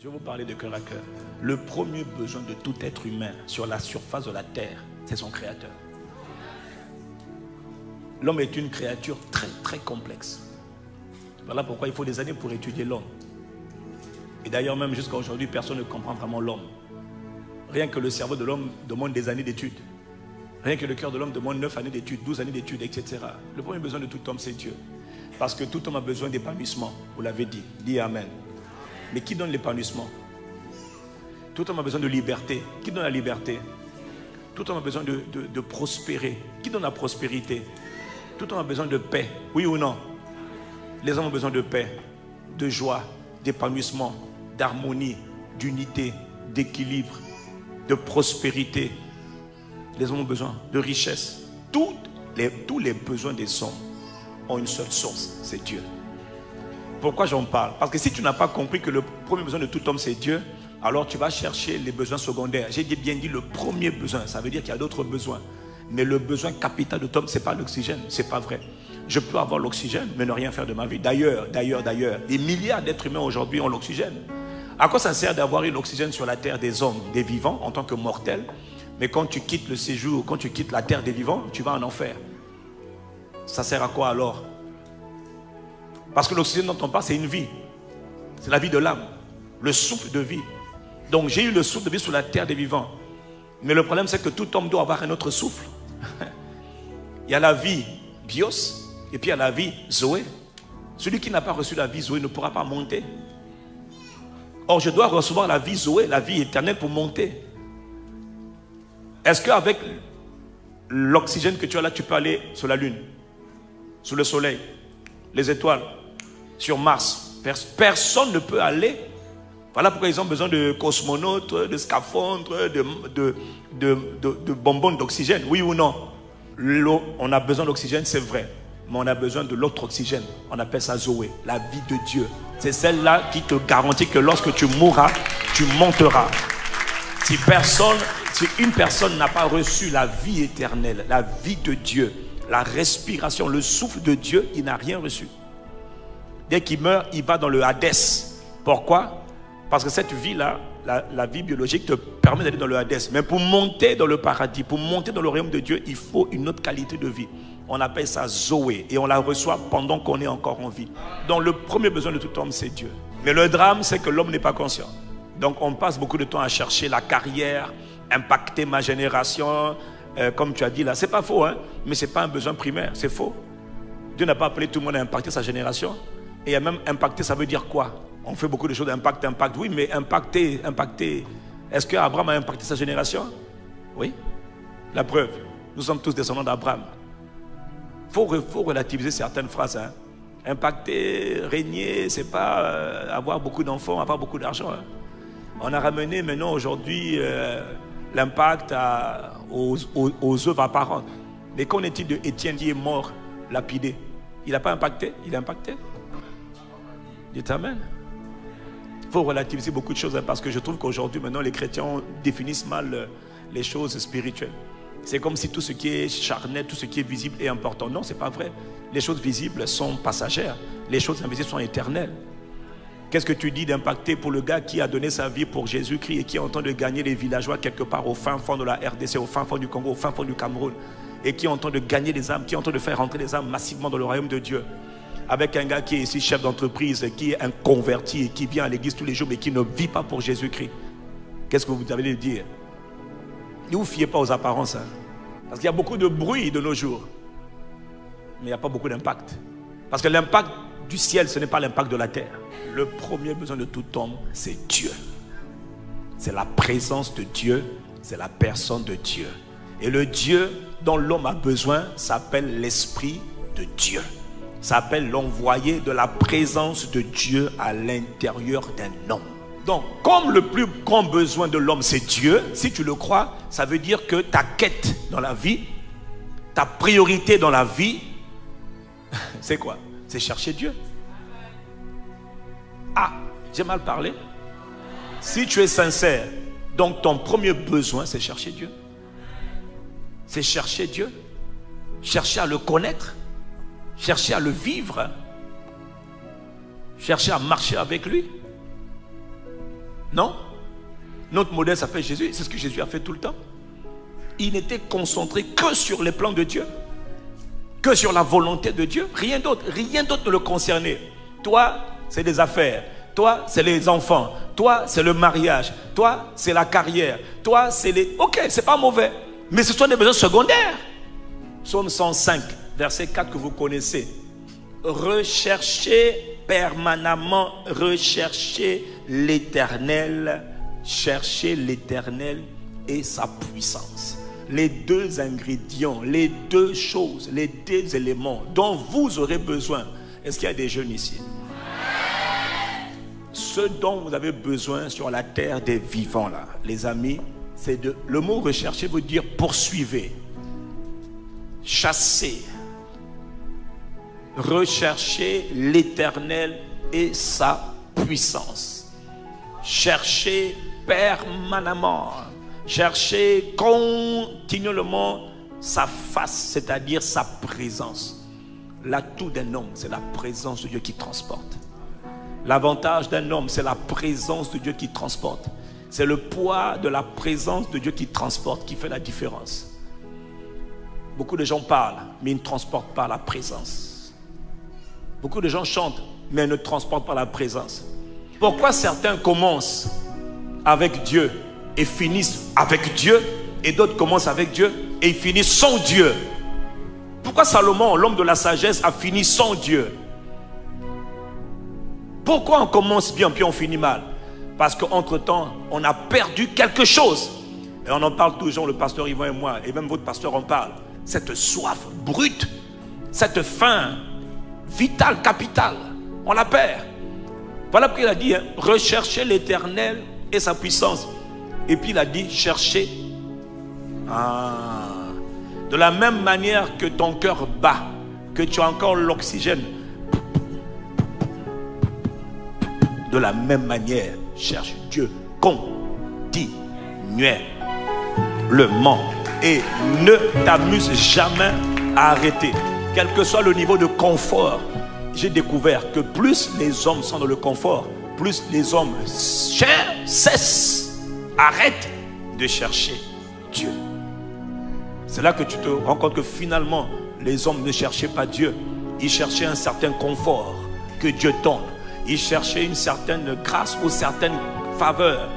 Je vais vous parler de cœur à cœur. Le premier besoin de tout être humain sur la surface de la terre, c'est son créateur. L'homme est une créature très très complexe. Voilà pourquoi il faut des années pour étudier l'homme. Et d'ailleurs même jusqu'à aujourd'hui, personne ne comprend vraiment l'homme. Rien que le cerveau de l'homme demande des années d'études. Rien que le cœur de l'homme demande 9 années d'études, 12 années d'études, etc. Le premier besoin de tout homme, c'est Dieu. Parce que tout homme a besoin d'épanouissement. Vous l'avez dit. Dis Amen. Mais qui donne l'épanouissement? Tout homme a besoin de liberté. Qui donne la liberté? Tout homme a besoin de prospérer. Qui donne la prospérité? Tout homme a besoin de paix. Oui ou non? Les hommes ont besoin de paix, de joie, d'épanouissement, d'harmonie, d'unité, d'équilibre, de prospérité. Les hommes ont besoin de richesse. Tous les besoins des hommes ont une seule source, c'est Dieu. Pourquoi j'en parle? Parce que si tu n'as pas compris que le premier besoin de tout homme c'est Dieu, alors tu vas chercher les besoins secondaires. J'ai bien dit le premier besoin, ça veut dire qu'il y a d'autres besoins. Mais le besoin capital de l'homme, ce n'est pas l'oxygène, ce n'est pas vrai. Je peux avoir l'oxygène, mais ne rien faire de ma vie. D'ailleurs, des milliards d'êtres humains aujourd'hui ont l'oxygène. À quoi ça sert d'avoir une oxygène sur la terre des hommes, des vivants, en tant que mortels? Mais quand tu quittes le séjour, quand tu quittes la terre des vivants, tu vas en enfer. Ça sert à quoi alors? Parce que l'oxygène dont on parle, c'est une vie. C'est la vie de l'âme. Le souffle de vie. Donc j'ai eu le souffle de vie sur la terre des vivants. Mais le problème, c'est que tout homme doit avoir un autre souffle. Il y a la vie bios, et puis il y a la vie Zoé. Celui qui n'a pas reçu la vie Zoé ne pourra pas monter. Or, je dois recevoir la vie Zoé, la vie éternelle pour monter. Est-ce qu'avec l'oxygène que tu as là, tu peux aller sur la lune, sur le soleil, les étoiles, sur Mars? Personne ne peut aller. Voilà pourquoi ils ont besoin de cosmonautes, de scaphandres, de bonbonnes d'oxygène. Oui ou non? L'eau, on a besoin d'oxygène, c'est vrai. Mais on a besoin de l'autre oxygène. On appelle ça Zoé, la vie de Dieu. C'est celle-là qui te garantit que lorsque tu mourras, tu monteras. Si une personne n'a pas reçu la vie éternelle, la vie de Dieu, la respiration, le souffle de Dieu, il n'a rien reçu. Dès qu'il meurt, il va dans le Hadès. Pourquoi? Parce que cette vie-là, la vie biologique te permet d'aller dans le Hadès. Mais pour monter dans le paradis, pour monter dans le royaume de Dieu, il faut une autre qualité de vie. On appelle ça Zoé. Et on la reçoit pendant qu'on est encore en vie. Donc le premier besoin de tout homme, c'est Dieu. Mais le drame, c'est que l'homme n'est pas conscient. Donc on passe beaucoup de temps à chercher la carrière, impacter ma génération, comme tu as dit là. C'est pas faux, hein, mais ce n'est pas un besoin primaire, c'est faux. Dieu n'a pas appelé tout le monde à impacter sa génération. Et même impacter, ça veut dire quoi? On fait beaucoup de choses, impact. Oui, mais impacter. Est-ce qu'Abraham a impacté sa génération? Oui. La preuve, nous sommes tous descendants d'Abraham. Il faut relativiser certaines phrases. Hein. Impacter, régner, c'est pas avoir beaucoup d'enfants, avoir beaucoup d'argent. Hein. On a ramené maintenant aujourd'hui l'impact aux œuvres apparentes. Mais qu'en est-il de Étienne qui est mort, lapidé? Il n'a pas impacté? Il a impacté? Dites Amen. Il faut relativiser beaucoup de choses hein, parce que je trouve qu'aujourd'hui, maintenant, les chrétiens définissent mal les choses spirituelles. C'est comme si tout ce qui est charnel, tout ce qui est visible est important. Non, ce n'est pas vrai. Les choses visibles sont passagères. Les choses invisibles sont éternelles. Qu'est-ce que tu dis d'impacter pour le gars qui a donné sa vie pour Jésus-Christ et qui est en train de gagner les villageois quelque part au fin fond de la RDC, au fin fond du Congo, au fin fond du Cameroun, et qui est en train de gagner les âmes, qui est en train de faire rentrer les âmes massivement dans le royaume de Dieu, avec un gars qui est ici chef d'entreprise, qui est un converti et qui vient à l'église tous les jours mais qui ne vit pas pour Jésus-Christ? Qu'est-ce que vous avez à dire? Ne vous fiez pas aux apparences, hein? Parce qu'il y a beaucoup de bruit de nos jours, mais il n'y a pas beaucoup d'impact. Parce que l'impact du ciel, ce n'est pas l'impact de la terre. Le premier besoin de tout homme, c'est Dieu. C'est la présence de Dieu, c'est la personne de Dieu. Et le Dieu dont l'homme a besoin s'appelle l'Esprit de Dieu. S'appelle l'envoyé de la présence de Dieu à l'intérieur d'un homme. Donc, comme le plus grand besoin de l'homme, c'est Dieu, si tu le crois, ça veut dire que ta quête dans la vie, ta priorité dans la vie, c'est quoi? C'est chercher Dieu. Ah, j'ai mal parlé. Si tu es sincère, donc ton premier besoin, c'est chercher Dieu. C'est chercher Dieu. Chercher à le connaître. Chercher à le vivre. Chercher à marcher avec lui. Non? Notre modèle s'appelle Jésus. C'est ce que Jésus a fait tout le temps. Il n'était concentré que sur les plans de Dieu, que sur la volonté de Dieu. Rien d'autre ne le concernait. Toi, c'est des affaires. Toi, c'est les enfants. Toi, c'est le mariage. Toi, c'est la carrière. Toi, c'est les... Ok, c'est pas mauvais. Mais ce sont des besoins secondaires. Psaume 105, verset 4 que vous connaissez. Recherchez permanemment, recherchez l'Éternel. Cherchez l'Éternel et sa puissance. Les deux ingrédients, les deux choses, les deux éléments dont vous aurez besoin. Est-ce qu'il y a des jeunes ici? Ce dont vous avez besoin sur la terre des vivants, là, les amis, c'est de... Le mot rechercher veut dire poursuivez, chasser, rechercher l'Éternel et sa puissance. Chercher permanemment, chercher continuellement sa face, c'est-à-dire sa présence. L'atout d'un homme, c'est la présence de Dieu qui transporte. L'avantage d'un homme, c'est la présence de Dieu qui transporte. C'est le poids de la présence de Dieu qui transporte, qui fait la différence. Beaucoup de gens parlent, mais ils ne transportent pas la présence. Beaucoup de gens chantent, mais ils ne transportent pas la présence. Pourquoi certains commencent avec Dieu et finissent avec Dieu, et d'autres commencent avec Dieu et ils finissent sans Dieu? Pourquoi Salomon, l'homme de la sagesse, a fini sans Dieu? Pourquoi on commence bien puis on finit mal? Parce qu'entre-temps, on a perdu quelque chose. Et on en parle toujours, le pasteur Yvan et moi, et même votre pasteur en parle. Cette soif brute, cette faim vitale, capitale, on la perd. Voilà pourquoi il a dit, hein, recherchez l'Éternel et sa puissance. Et puis il a dit, cherchez. De la même manière que ton cœur bat, que tu as encore l'oxygène, de la même manière, cherche Dieu continuellement et ne t'amuse jamais à arrêter. Quel que soit le niveau de confort, j'ai découvert que plus les hommes sont dans le confort, plus les hommes cessent, arrêtent de chercher Dieu. C'est là que tu te rends compte que finalement, les hommes ne cherchaient pas Dieu. Ils cherchaient un certain confort que Dieu donne. Ils cherchaient une certaine grâce ou certaine faveur,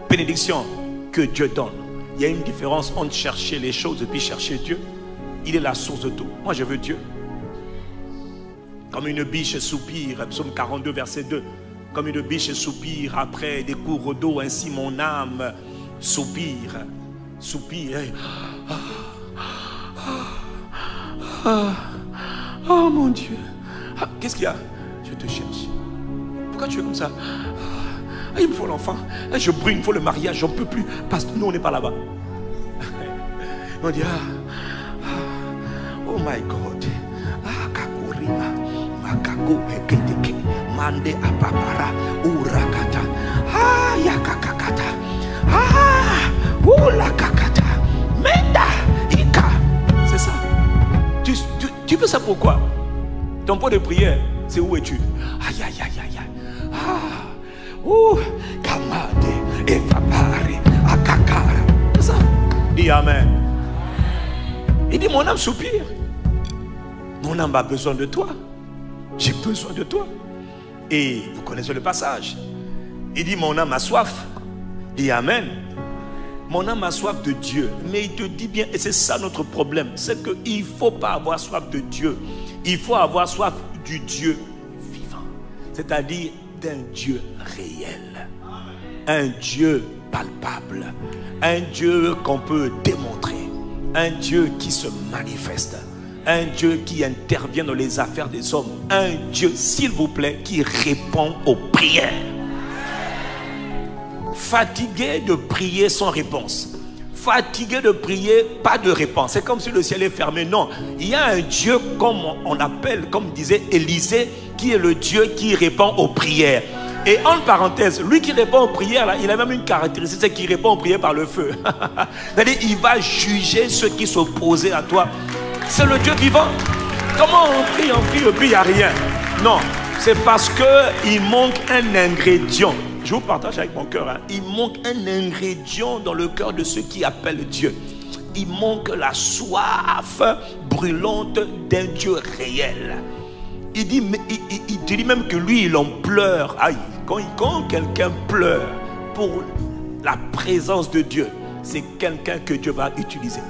bénédiction que Dieu donne. Il y a une différence entre chercher les choses et puis chercher Dieu. Il est la source de tout. Moi, je veux Dieu. Comme une biche soupire, psaume 42, verset 2. Comme une biche soupire après des cours d'eau, ainsi mon âme soupire. Soupire. Oh mon Dieu. Qu'est-ce qu'il y a? Je te cherche. Pourquoi tu es comme ça? Il me faut l'enfant. Je brûle, il me faut le mariage. J'en peux plus. Parce que nous, on n'est pas là-bas. On dit, oh my God. Makago eketeke. Mande apapara. Urakata. Yakakakata. Ulakakata. Menda. Ika. C'est ça. Tu fais ça pourquoi? Ton point de prière, c'est où es-tu? Aïe, aïe, aïe, aïe, aïe. Kamade, evapare, akakara. C'est ça. Dis Amen. Il dit, mon âme soupire. Mon âme a besoin de toi. J'ai besoin de toi. Et vous connaissez le passage. Il dit, mon âme a soif. Dis Amen. Mon âme a soif de Dieu. Mais il te dit bien, et c'est ça notre problème, c'est qu'il ne faut pas avoir soif de Dieu. Il faut avoir soif du Dieu vivant. C'est-à-dire d'un Dieu réel. Un Dieu palpable. Un Dieu qu'on peut démontrer. Un Dieu qui se manifeste. Un Dieu qui intervient dans les affaires des hommes. Un Dieu, s'il vous plaît, qui répond aux prières. Fatigué de prier sans réponse. Fatigué de prier, pas de réponse. C'est comme si le ciel est fermé. Non, il y a un Dieu comme on appelle, comme disait Élisée, qui est le Dieu qui répond aux prières. Et en parenthèse, lui qui répond aux prières, là, il a même une caractéristique, c'est qu'il répond aux prières par le feu. C'est-à-dire, il va juger ceux qui s'opposaient à toi. C'est le Dieu vivant. Comment on prie et puis il n'y a rien? Non, c'est parce qu'il manque un ingrédient. je vous partage avec mon cœur, hein, il manque un ingrédient dans le cœur de ceux qui appellent Dieu. Il manque la soif brûlante d'un Dieu réel. Il dit même que lui, il en pleure. Aïe, quand quelqu'un pleure pour la présence de Dieu, c'est quelqu'un que Dieu va utiliser.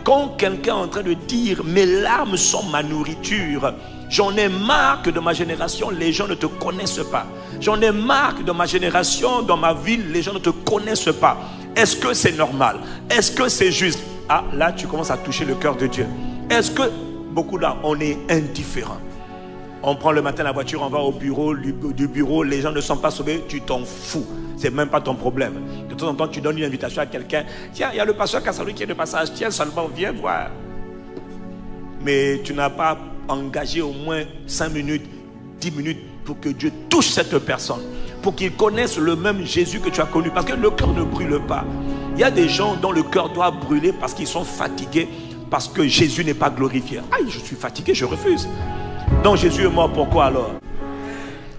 Quand quelqu'un est en train de dire, mes larmes sont ma nourriture, j'en ai marre que dans ma génération, les gens ne te connaissent pas. J'en ai marre que dans ma génération, dans ma ville, les gens ne te connaissent pas. Est-ce que c'est normal? Est-ce que c'est juste? Ah, là, tu commences à toucher le cœur de Dieu. Est-ce que, beaucoup là, on est indifférent? On prend le matin la voiture, on va au bureau, du bureau, les gens ne sont pas sauvés, tu t'en fous. C'est même pas ton problème. De temps en temps, tu donnes une invitation à quelqu'un. Tiens, il y a le pasteur Kassalou qui est de passage. Tiens, seulement, viens voir. Mais tu n'as pas engagé au moins 5 minutes, 10 minutes pour que Dieu touche cette personne. Pour qu'il connaisse le même Jésus que tu as connu. Parce que le cœur ne brûle pas. Il y a des gens dont le cœur doit brûler parce qu'ils sont fatigués. Parce que Jésus n'est pas glorifié. Aïe, je suis fatigué, je refuse. Donc Jésus est mort, pourquoi alors?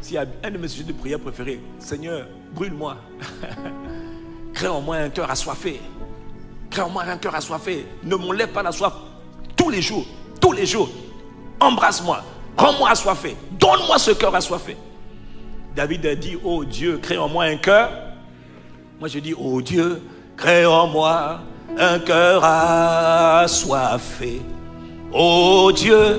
S'il y a un de mes sujets de prière préférés, Seigneur, brûle-moi. Crée en moi un cœur assoiffé. Crée en moi un cœur assoiffé. Ne m'enlève pas la soif tous les jours. Tous les jours. Embrasse-moi. Rends-moi assoiffé. Donne-moi ce cœur assoiffé. David a dit, oh Dieu, crée en moi un cœur. Moi je dis, oh Dieu, crée en moi un cœur assoiffé. Oh Dieu,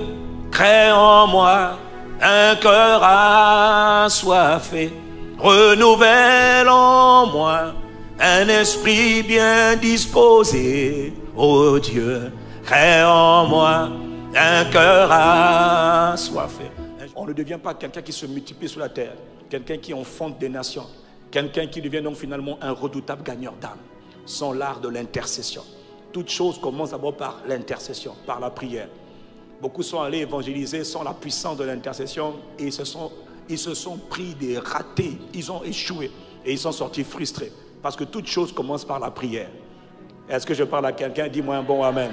crée en moi un cœur assoiffé. Renouvelle en moi un esprit bien disposé. Oh Dieu, crée en moi un cœur assoiffé. On ne devient pas quelqu'un qui se multiplie sur la terre, quelqu'un qui enfonce des nations, quelqu'un qui devient donc finalement un redoutable gagneur d'âme, sans l'art de l'intercession. Toute chose commence d'abord par l'intercession, par la prière. Beaucoup sont allés évangéliser sans la puissance de l'intercession et ils se sont pris des ratés, ils ont échoué et ils sont sortis frustrés. Parce que toute chose commence par la prière. Est-ce que je parle à quelqu'un? Dis-moi un bon amen.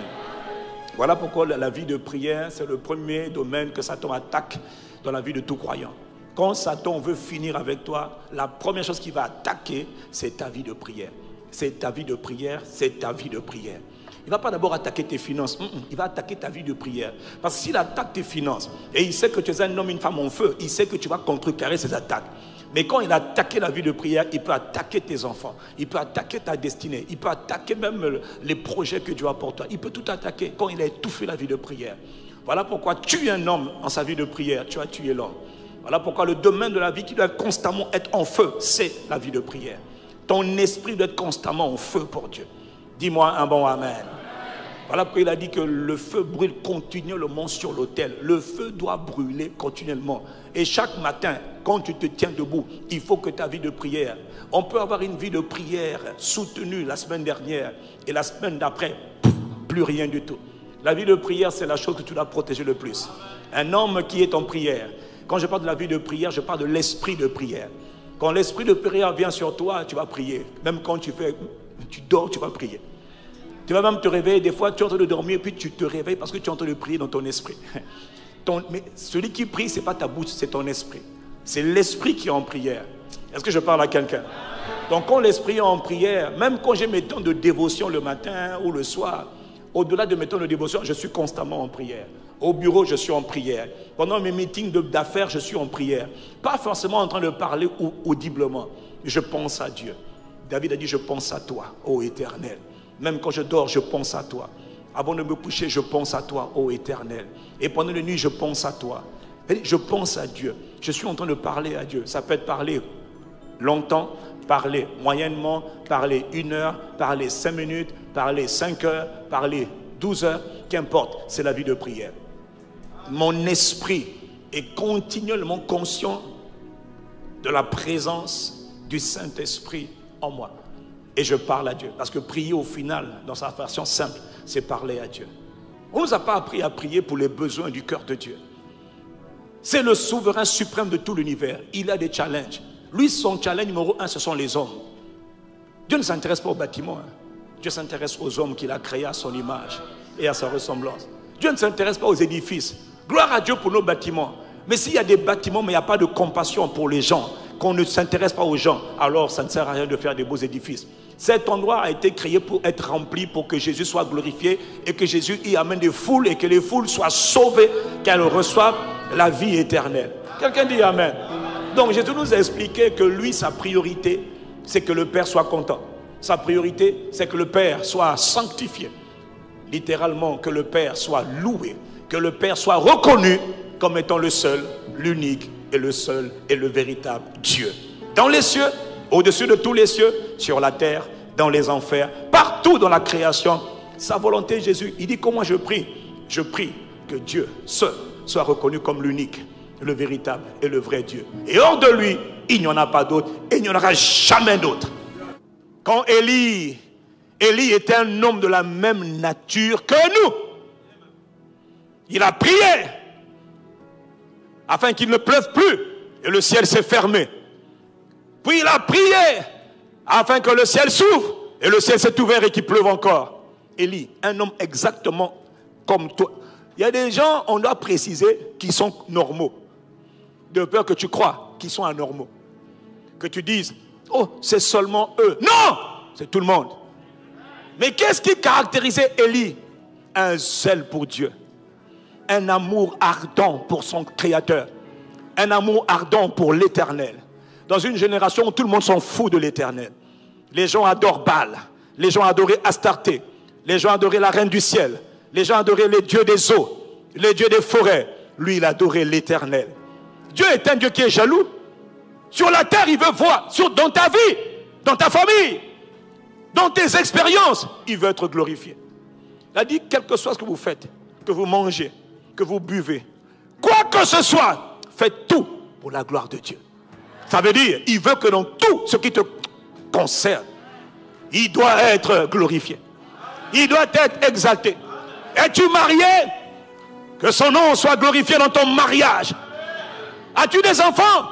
Voilà pourquoi la vie de prière, c'est le premier domaine que Satan attaque dans la vie de tout croyant. Quand Satan veut finir avec toi, la première chose qu'il va attaquer, c'est ta vie de prière. C'est ta vie de prière, c'est ta vie de prière. Il ne va pas d'abord attaquer tes finances, il va attaquer ta vie de prière. Parce que s'il attaque tes finances, et il sait que tu es un homme, une femme en feu, il sait que tu vas contrecarrer ses attaques. Mais quand il a attaqué la vie de prière, il peut attaquer tes enfants, il peut attaquer ta destinée, il peut attaquer même les projets que Dieu a pour toi. Il peut tout attaquer quand il a étouffé la vie de prière. Voilà pourquoi tuer un homme en sa vie de prière, tu as tué l'homme. Voilà pourquoi le domaine de la vie qui doit constamment être en feu, c'est la vie de prière. Ton esprit doit être constamment en feu pour Dieu. Dis-moi un bon amen. Voilà pourquoi il a dit que le feu brûle continuellement sur l'autel. Le feu doit brûler continuellement. Et chaque matin, quand tu te tiens debout, il faut que ta vie de prière... On peut avoir une vie de prière soutenue la semaine dernière et la semaine d'après, plus rien du tout. La vie de prière, c'est la chose que tu dois protéger le plus. Un homme qui est en prière. Quand je parle de la vie de prière, je parle de l'esprit de prière. Quand l'esprit de prière vient sur toi, tu vas prier. Même quand tu dors, tu vas prier. Tu vas même te réveiller, des fois tu es en train de dormir, puis tu te réveilles parce que tu es en train de prier dans ton esprit. Mais celui qui prie, ce n'est pas ta bouche, c'est ton esprit. C'est l'esprit qui est en prière. Est-ce que je parle à quelqu'un? Donc quand l'esprit est en prière, même quand j'ai mes temps de dévotion le matin ou le soir, au-delà de mes temps de dévotion, je suis constamment en prière. Au bureau, je suis en prière. Pendant mes meetings d'affaires, je suis en prière. Pas forcément en train de parler audiblement. Je pense à Dieu. David a dit, je pense à toi, ô Éternel. Même quand je dors, je pense à toi. Avant de me coucher, je pense à toi, ô Éternel. Et pendant la nuit, je pense à toi. Je pense à Dieu. Je suis en train de parler à Dieu. Ça peut être parler longtemps, parler moyennement, parler 1 heure, parler 5 minutes, parler 5 heures, parler 12 heures. Qu'importe, c'est la vie de prière. Mon esprit est continuellement conscient de la présence du Saint-Esprit en moi. Et je parle à Dieu. Parce que prier au final, dans sa version simple, c'est parler à Dieu. On ne nous a pas appris à prier pour les besoins du cœur de Dieu. C'est le souverain suprême de tout l'univers. Il a des challenges. Lui, son challenge numéro 1, ce sont les hommes. Dieu ne s'intéresse pas aux bâtiments. Dieu s'intéresse aux hommes qu'il a créés à son image et à sa ressemblance. Dieu ne s'intéresse pas aux édifices. Gloire à Dieu pour nos bâtiments. Mais s'il y a des bâtiments, mais il n'y a pas de compassion pour les gens, qu'on ne s'intéresse pas aux gens, alors ça ne sert à rien de faire des beaux édifices. Cet endroit a été créé pour être rempli, pour que Jésus soit glorifié et que Jésus y amène des foules et que les foules soient sauvées, qu'elles reçoivent la vie éternelle. Quelqu'un dit Amen. Donc Jésus nous a expliqué que lui, sa priorité, c'est que le Père soit content. Sa priorité, c'est que le Père soit sanctifié. Littéralement, que le Père soit loué, que le Père soit reconnu comme étant le seul, l'unique et le seul et le véritable Dieu. Dans les cieux, au-dessus de tous les cieux, sur la terre, dans les enfers, partout dans la création, sa volonté, Jésus, il dit comment je prie que Dieu seul soit reconnu comme l'unique, le véritable et le vrai Dieu. Et hors de lui, il n'y en a pas d'autre et il n'y en aura jamais d'autre. Quand Élie était un homme de la même nature que nous, il a prié afin qu'il ne pleuve plus et le ciel s'est fermé. Puis il a prié afin que le ciel s'ouvre et le ciel s'est ouvert et qu'il pleuve encore. Élie, un homme exactement comme toi. Il y a des gens, on doit préciser, qui sont normaux, de peur que tu crois qu'ils sont anormaux. Que tu dises, oh, c'est seulement eux. Non, c'est tout le monde. Mais qu'est-ce qui caractérisait Élie? Un zèle pour Dieu, un amour ardent pour son Créateur, un amour ardent pour l'Éternel. Dans une génération où tout le monde s'en fout de l'Éternel. Les gens adorent Baal, les gens adoraient Astarté, les gens adoraient la reine du ciel, les gens adoraient les dieux des eaux, les dieux des forêts. Lui, il adorait l'Éternel. Dieu est un Dieu qui est jaloux. Sur la terre, il veut voir, dans ta vie, dans ta famille, dans tes expériences, il veut être glorifié. Il a dit, quel que soit ce que vous faites, que vous mangez, que vous buvez, quoi que ce soit, faites tout pour la gloire de Dieu. Ça veut dire, il veut que dans tout ce qui te concerne, il doit être glorifié. Il doit être exalté. Es-tu marié? Que son nom soit glorifié dans ton mariage. As-tu des enfants?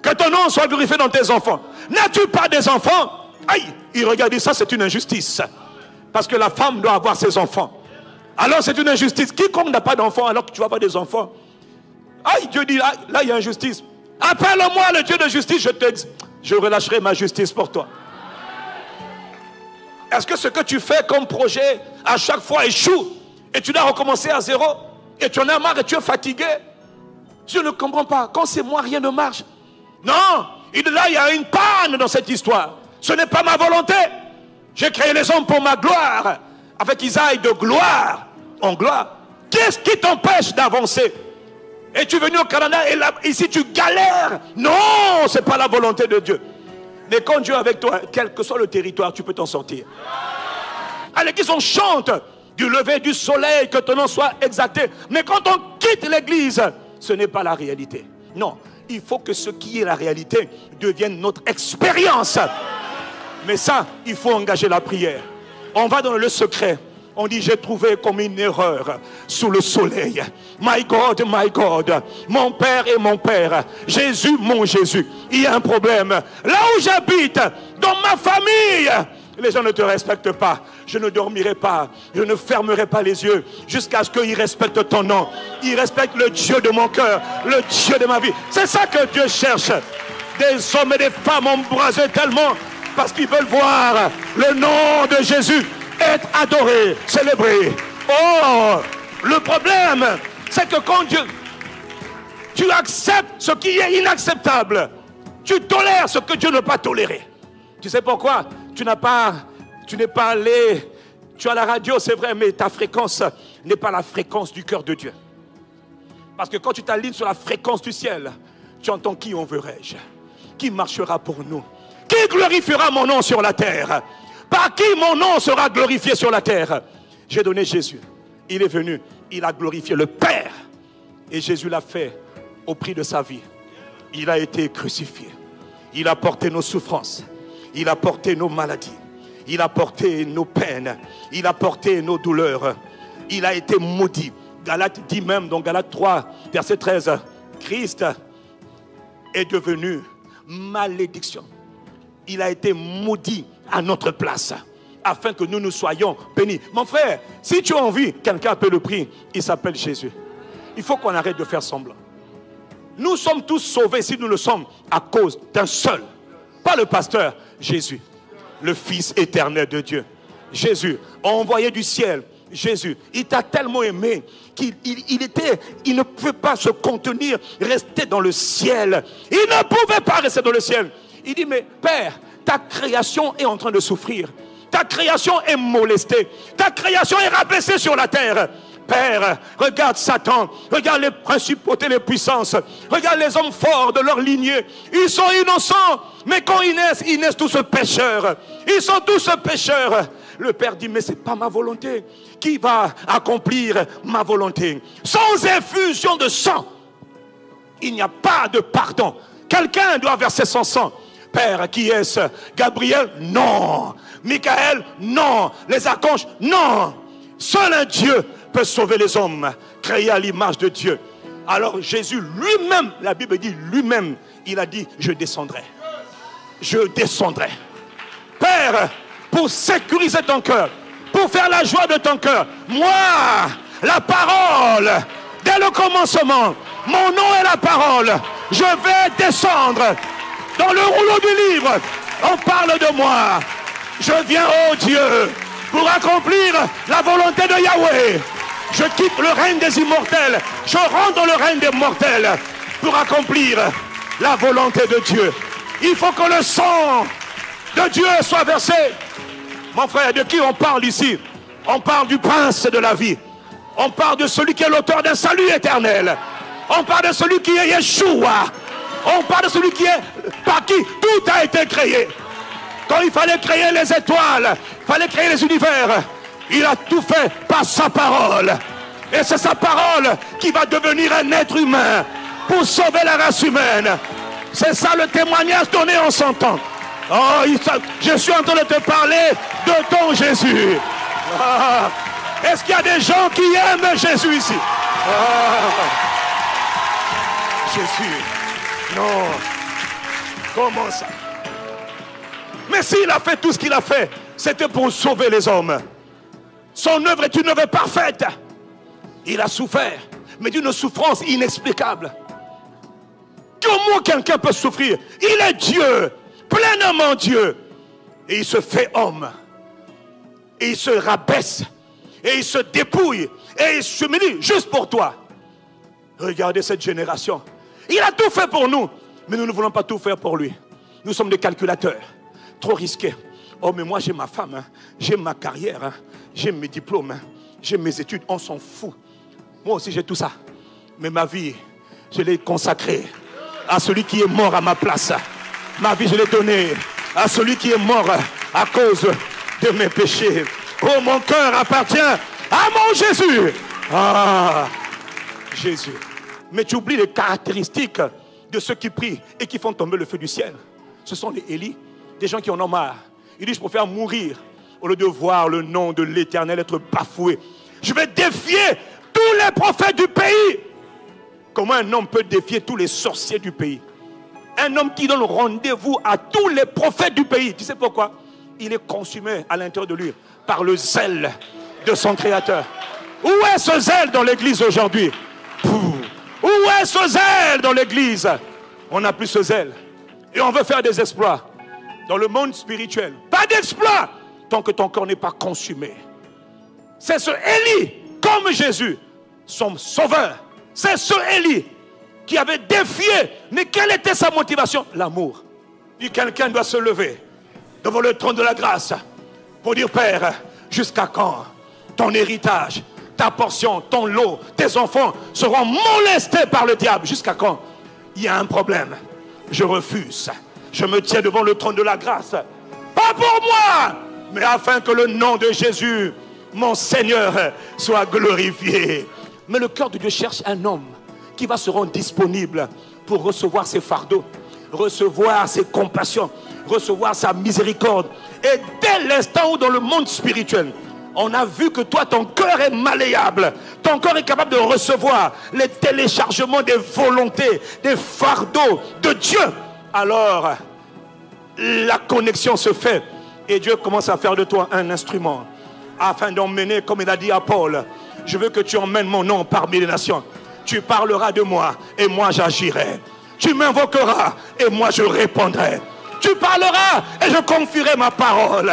Que ton nom soit glorifié dans tes enfants. N'as-tu pas des enfants? Aïe, il regarde ça, c'est une injustice. Parce que la femme doit avoir ses enfants. Alors c'est une injustice. Quiconque n'a pas d'enfants alors que tu vas avoir des enfants. Aïe, Dieu dit, là il y a injustice. Appelle-moi le Dieu de justice, je relâcherai ma justice pour toi. Est-ce que ce que tu fais comme projet à chaque fois échoue et tu dois recommencer à zéro et tu en as marre et tu es fatigué? Je ne comprends pas. Quand c'est moi, rien ne marche. Non, là il y a une panne dans cette histoire. Ce n'est pas ma volonté. J'ai créé les hommes pour ma gloire, afin qu'ils aillent de gloire en gloire. Qu'est-ce qui t'empêche d'avancer? Es-tu venu au Canada et là, ici tu galères? Non, ce n'est pas la volonté de Dieu. Mais quand Dieu est avec toi, quel que soit le territoire, tu peux t'en sortir. À l'église, on chante du lever du soleil, que ton nom soit exalté. Mais quand on quitte l'église, ce n'est pas la réalité. Non, il faut que ce qui est la réalité devienne notre expérience. Mais ça, il faut engager la prière. On va dans le secret. On dit, j'ai trouvé comme une erreur sous le soleil. My God, mon Père et mon Père. Jésus, mon Jésus. Il y a un problème. Là où j'habite, dans ma famille, les gens ne te respectent pas. Je ne dormirai pas. Je ne fermerai pas les yeux jusqu'à ce qu'ils respectent ton nom. Ils respectent le Dieu de mon cœur, le Dieu de ma vie. C'est ça que Dieu cherche. Des hommes et des femmes embrasés tellement parce qu'ils veulent voir le nom de Jésus être adoré, célébré. Oh, le problème, c'est que quand tu acceptes ce qui est inacceptable, tu tolères ce que Dieu ne peut pas tolérer. Tu sais pourquoi? Tu n'es pas allé, tu as la radio, c'est vrai, mais ta fréquence n'est pas la fréquence du cœur de Dieu. Parce que quand tu t'alignes sur la fréquence du ciel, tu entends qui enverrai-je? Qui marchera pour nous? Qui glorifiera mon nom sur la terre? Par qui mon nom sera glorifié sur la terre? J'ai donné Jésus. Il est venu, il a glorifié le Père. Et Jésus l'a fait au prix de sa vie. Il a été crucifié. Il a porté nos souffrances. Il a porté nos maladies. Il a porté nos peines. Il a porté nos douleurs. Il a été maudit. Galates dit même, dans Galates 3, verset 13, Christ est devenu malédiction. Il a été maudit à notre place, afin que nous soyons bénis. Mon frère, si tu as envie, quelqu'un appelle le prix, il s'appelle Jésus. Il faut qu'on arrête de faire semblant. Nous sommes tous sauvés si nous le sommes à cause d'un seul. Pas le pasteur, Jésus, le Fils éternel de Dieu. Jésus, envoyé du ciel. Jésus, il t'a tellement aimé qu'il ne pouvait pas se contenir, rester dans le ciel. Il ne pouvait pas rester dans le ciel. Il dit, mais Père, ta création est en train de souffrir. Ta création est molestée. Ta création est rabaissée sur la terre. Père, regarde Satan, regarde les principautés, les puissances, regarde les hommes forts de leur lignée. Ils sont innocents, mais quand ils naissent tous pécheurs. Ils sont tous pécheurs. Le Père dit, mais ce n'est pas ma volonté. Qui va accomplir ma volonté? Sans effusion de sang, il n'y a pas de pardon. Quelqu'un doit verser son sang. Père, qui est-ce? Gabriel? Non. Michael? Non. Les archanges? Non. Seul un Dieu peut sauver les hommes, créés à l'image de Dieu. Alors Jésus lui-même, la Bible dit lui-même, il a dit, je descendrai. Je descendrai. Père, pour sécuriser ton cœur, pour faire la joie de ton cœur, moi, la parole, dès le commencement, mon nom est la parole. Je vais descendre dans le rouleau du livre. On parle de moi. Je viens, oh Dieu, pour accomplir la volonté de Yahweh. Je quitte le règne des immortels. Je rentre dans le règne des mortels pour accomplir la volonté de Dieu. Il faut que le sang de Dieu soit versé. Mon frère, de qui on parle ici? On parle du prince de la vie. On parle de celui qui est l'auteur d'un salut éternel. On parle de celui qui est Yeshua. On parle de celui qui est par qui tout a été créé. Quand il fallait créer les étoiles, il fallait créer les univers, il a tout fait par sa parole. Et c'est sa parole qui va devenir un être humain pour sauver la race humaine. C'est ça le témoignage donné en son temps. Oh, je suis en train de te parler de ton Jésus. Ah, est-ce qu'il y a des gens qui aiment Jésus ici? Ah, Jésus. Non. Comment ça? Mais s'il a fait tout ce qu'il a fait, c'était pour sauver les hommes. Son œuvre est une œuvre parfaite. Il a souffert, mais d'une souffrance inexplicable. Comment quelqu'un peut souffrir? Il est Dieu, pleinement Dieu. Et il se fait homme. Et il se rabaisse. Et il se dépouille. Et il s'humilie juste pour toi. Regardez cette génération. Il a tout fait pour nous. Mais nous ne voulons pas tout faire pour lui. Nous sommes des calculateurs. Trop risqués. Oh, mais moi j'ai ma femme. Hein. J'ai ma carrière. Hein. J'ai mes diplômes. Hein. J'ai mes études. On s'en fout. Moi aussi j'ai tout ça. Mais ma vie, je l'ai consacrée à celui qui est mort à ma place. Ma vie, je l'ai donnée à celui qui est mort à cause de mes péchés. Oh, mon cœur appartient à mon Jésus. Ah, Jésus. Mais tu oublies les caractéristiques de ceux qui prient et qui font tomber le feu du ciel. Ce sont les Élie, des gens qui en ont marre. Ils disent, je préfère mourir au lieu de voir le nom de l'Éternel être bafoué. Je vais défier tous les prophètes du pays. Comment un homme peut défier tous les sorciers du pays? Un homme qui donne rendez-vous à tous les prophètes du pays. Tu sais pourquoi? Il est consumé à l'intérieur de lui par le zèle de son Créateur. Où est ce zèle dans l'église aujourd'hui? Où est ce zèle dans l'église? On n'a plus ce zèle. Et on veut faire des exploits. Dans le monde spirituel, pas d'exploits tant que ton corps n'est pas consumé. C'est ce Élie, comme Jésus, son sauveur. C'est ce Élie qui avait défié. Mais quelle était sa motivation? L'amour. Et quelqu'un doit se lever devant le trône de la grâce pour dire, Père, jusqu'à quand ton héritage, ta portion, ton lot, tes enfants seront molestés par le diable? Jusqu'à quand? Il y a un problème. Je refuse. Je me tiens devant le trône de la grâce. Pas pour moi, mais afin que le nom de Jésus, mon Seigneur, soit glorifié. Mais le cœur de Dieu cherche un homme qui va se rendre disponible pour recevoir ses fardeaux, recevoir ses compassions, recevoir sa miséricorde. Et dès l'instant où dans le monde spirituel, on a vu que toi, ton cœur est malléable. Ton cœur est capable de recevoir les téléchargements des volontés, des fardeaux de Dieu. Alors, la connexion se fait. Et Dieu commence à faire de toi un instrument. Afin d'emmener, comme il a dit à Paul, je veux que tu emmènes mon nom parmi les nations. Tu parleras de moi et moi j'agirai. Tu m'invoqueras et moi je répondrai. Tu parleras et je confierai ma parole.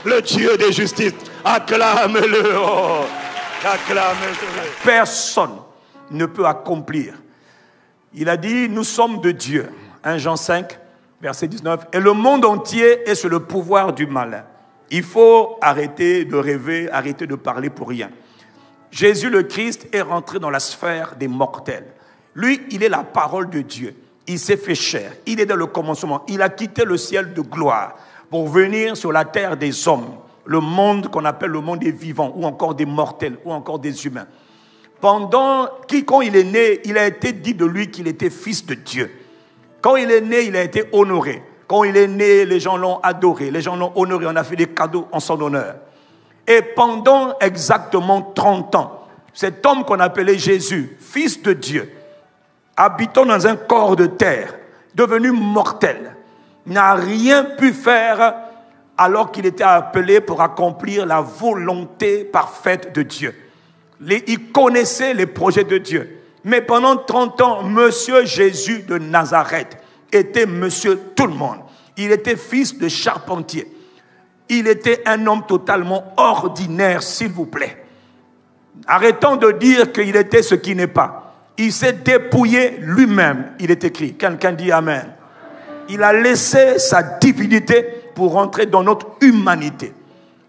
Le Dieu de justice, acclame-le. Oh, acclame-le. Personne ne peut accomplir. Il a dit, nous sommes de Dieu. 1 Jean 5, verset 19. Et le monde entier est sous le pouvoir du malin. Il faut arrêter de rêver, arrêter de parler pour rien. Jésus le Christ est rentré dans la sphère des mortels. Lui, il est la parole de Dieu. Il s'est fait chair. Il est dans le commencement. Il a quitté le ciel de gloire pour venir sur la terre des hommes. Le monde qu'on appelle le monde des vivants, ou encore des mortels, ou encore des humains. Quand il est né, il a été dit de lui qu'il était fils de Dieu. Quand il est né, il a été honoré. Quand il est né, les gens l'ont adoré, les gens l'ont honoré, on a fait des cadeaux en son honneur. Et pendant exactement 30 ans, cet homme qu'on appelait Jésus, fils de Dieu, habitant dans un corps de terre, devenu mortel, n'a rien pu faire alors qu'il était appelé pour accomplir la volonté parfaite de Dieu. Il connaissait les projets de Dieu. Mais pendant 30 ans, Monsieur Jésus de Nazareth était Monsieur tout le monde. Il était fils de charpentier. Il était un homme totalement ordinaire, s'il vous plaît. Arrêtons de dire qu'il était ce qui n'est pas. Il s'est dépouillé lui-même, il est écrit. Quelqu'un dit Amen. Il a laissé sa divinité pour entrer dans notre humanité.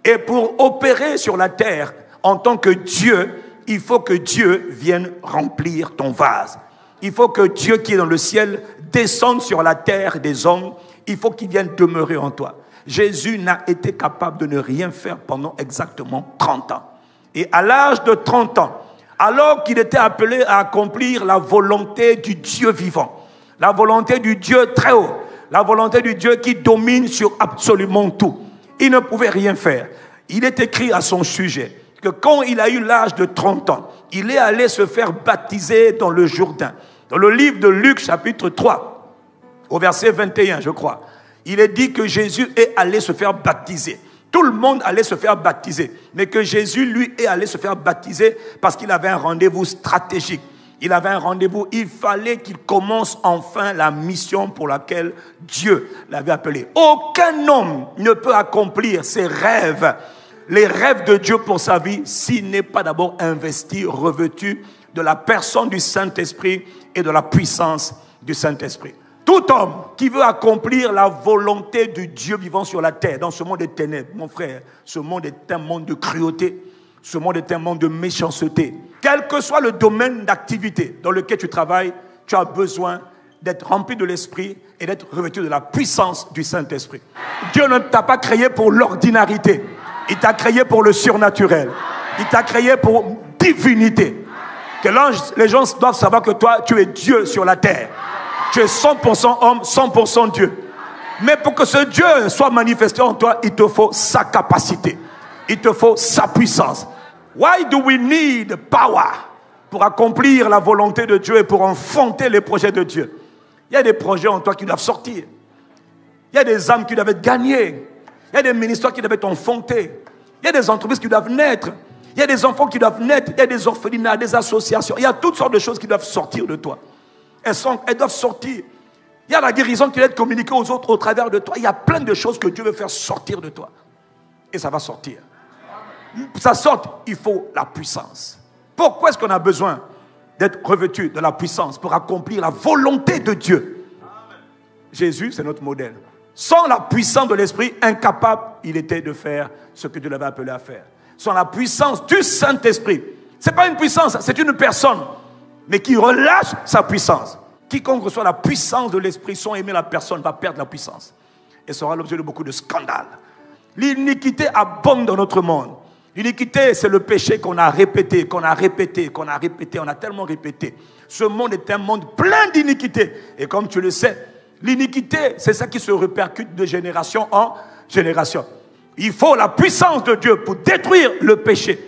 Et pour opérer sur la terre en tant que Dieu, il faut que Dieu vienne remplir ton vase. Il faut que Dieu qui est dans le ciel descende sur la terre des hommes. Il faut qu'il vienne demeurer en toi. Jésus n'a été capable de ne rien faire pendant exactement 30 ans. Et à l'âge de 30 ans, alors qu'il était appelé à accomplir la volonté du Dieu vivant, la volonté du Dieu très haut, la volonté du Dieu qui domine sur absolument tout, il ne pouvait rien faire. Il est écrit à son sujet que quand il a eu l'âge de 30 ans, il est allé se faire baptiser dans le Jourdain. Dans le livre de Luc, chapitre 3, au verset 21, je crois, il est dit que Jésus est allé se faire baptiser. Tout le monde allait se faire baptiser. Mais que Jésus, lui, est allé se faire baptiser parce qu'il avait un rendez-vous stratégique. Il avait un rendez-vous. Il fallait qu'il commence enfin la mission pour laquelle Dieu l'avait appelé. Aucun homme ne peut accomplir ses rêves, les rêves de Dieu pour sa vie, s'il n'est pas d'abord investi, revêtu de la personne du Saint-Esprit et de la puissance du Saint-Esprit. Tout homme qui veut accomplir la volonté du Dieu vivant sur la terre, dans ce monde des ténèbres, mon frère, ce monde est un monde de cruauté, ce monde est un monde de méchanceté. Quel que soit le domaine d'activité dans lequel tu travailles, tu as besoin d'être rempli de l'Esprit et d'être revêtu de la puissance du Saint-Esprit. Dieu ne t'a pas créé pour l'ordinarité, il t'a créé pour le surnaturel, il t'a créé pour divinité. Que les gens doivent savoir que toi, tu es Dieu sur la terre. Tu es 100% homme, 100% Dieu. Mais pour que ce Dieu soit manifesté en toi, il te faut sa capacité. Il te faut sa puissance. Why do we need power? Pour accomplir la volonté de Dieu et pour enfanter les projets de Dieu. Il y a des projets en toi qui doivent sortir. Il y a des âmes qui doivent être gagnées. Il y a des ministères qui doivent être enfantés. Il y a des entreprises qui doivent naître. Il y a des enfants qui doivent naître. Il y a des orphelinats, des associations. Il y a toutes sortes de choses qui doivent sortir de toi. Elles doivent sortir. Il y a la guérison qui doit être communiquée aux autres au travers de toi. Il y a plein de choses que Dieu veut faire sortir de toi. Et ça va sortir. Pour que ça sorte, il faut la puissance. Pourquoi est-ce qu'on a besoin d'être revêtu de la puissance pour accomplir la volonté de Dieu? Jésus, c'est notre modèle. Sans la puissance de l'Esprit, incapable, il était de faire ce que Dieu l'avait appelé à faire. Sans la puissance du Saint-Esprit. Ce n'est pas une puissance, c'est une personne. Mais qui relâche sa puissance. Quiconque reçoit la puissance de l'Esprit sans aimer la personne va perdre la puissance. Et sera l'objet de beaucoup de scandales. L'iniquité abonde dans notre monde. L'iniquité, c'est le péché qu'on a répété, qu'on a tellement répété. Ce monde est un monde plein d'iniquité. Et comme tu le sais, l'iniquité, c'est ça qui se répercute de génération en génération. Il faut la puissance de Dieu pour détruire le péché.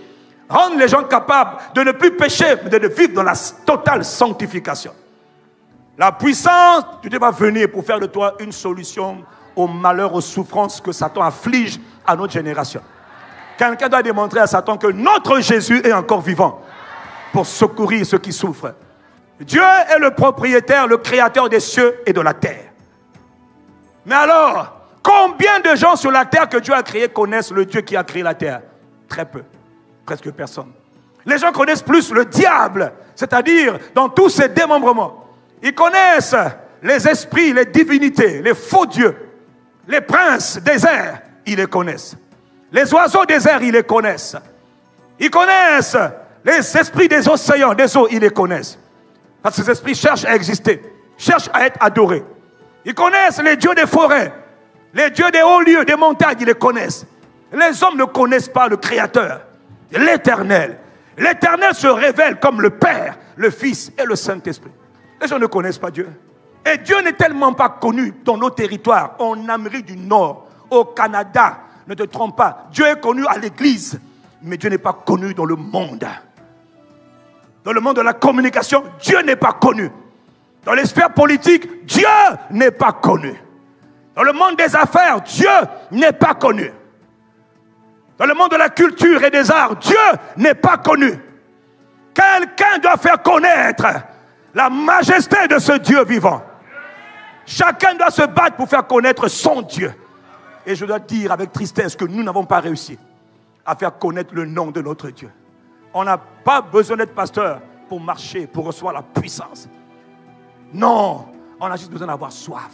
Rendre les gens capables de ne plus pécher, mais de vivre dans la totale sanctification. La puissance de Dieu va venir pour faire de toi une solution aux malheurs, aux souffrances que Satan afflige à notre génération. Quelqu'un doit démontrer à Satan que notre Jésus est encore vivant pour secourir ceux qui souffrent. Dieu est le propriétaire, le créateur des cieux et de la terre. Mais alors, combien de gens sur la terre que Dieu a créé connaissent le Dieu qui a créé la terre? Très peu, presque personne. Les gens connaissent plus le diable, c'est-à-dire dans tous ses démembrements. Ils connaissent les esprits, les divinités, les faux dieux, les princes des airs, ils les connaissent. Les oiseaux des airs, ils les connaissent. Ils connaissent les esprits des océans, des eaux, ils les connaissent. Parce que ces esprits cherchent à exister, cherchent à être adorés. Ils connaissent les dieux des forêts, les dieux des hauts lieux, des montagnes, ils les connaissent. Les hommes ne connaissent pas le Créateur, l'Éternel. L'Éternel se révèle comme le Père, le Fils et le Saint-Esprit. Les gens ne connaissent pas Dieu. Et Dieu n'est tellement pas connu dans nos territoires, en Amérique du Nord, au Canada. Ne te trompe pas, Dieu est connu à l'église, mais Dieu n'est pas connu dans le monde. Dans le monde de la communication, Dieu n'est pas connu. Dans les sphères politiques, Dieu n'est pas connu. Dans le monde des affaires, Dieu n'est pas connu. Dans le monde de la culture et des arts, Dieu n'est pas connu. Quelqu'un doit faire connaître la majesté de ce Dieu vivant. Chacun doit se battre pour faire connaître son Dieu. Et je dois dire avec tristesse que nous n'avons pas réussi à faire connaître le nom de notre Dieu. On n'a pas besoin d'être pasteur pour marcher, pour recevoir la puissance. Non, on a juste besoin d'avoir soif.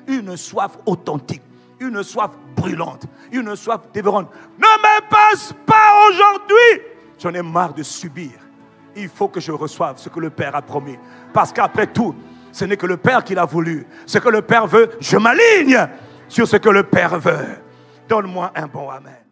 Une soif authentique, une soif brûlante, une soif dévorante. Ne me passe pas aujourd'hui. J'en ai marre de subir. Il faut que je reçoive ce que le Père a promis. Parce qu'après tout, ce n'est que le Père qui l'a voulu. Ce que le Père veut, je m'aligne sur ce que le Père veut. Donne-moi un bon amen.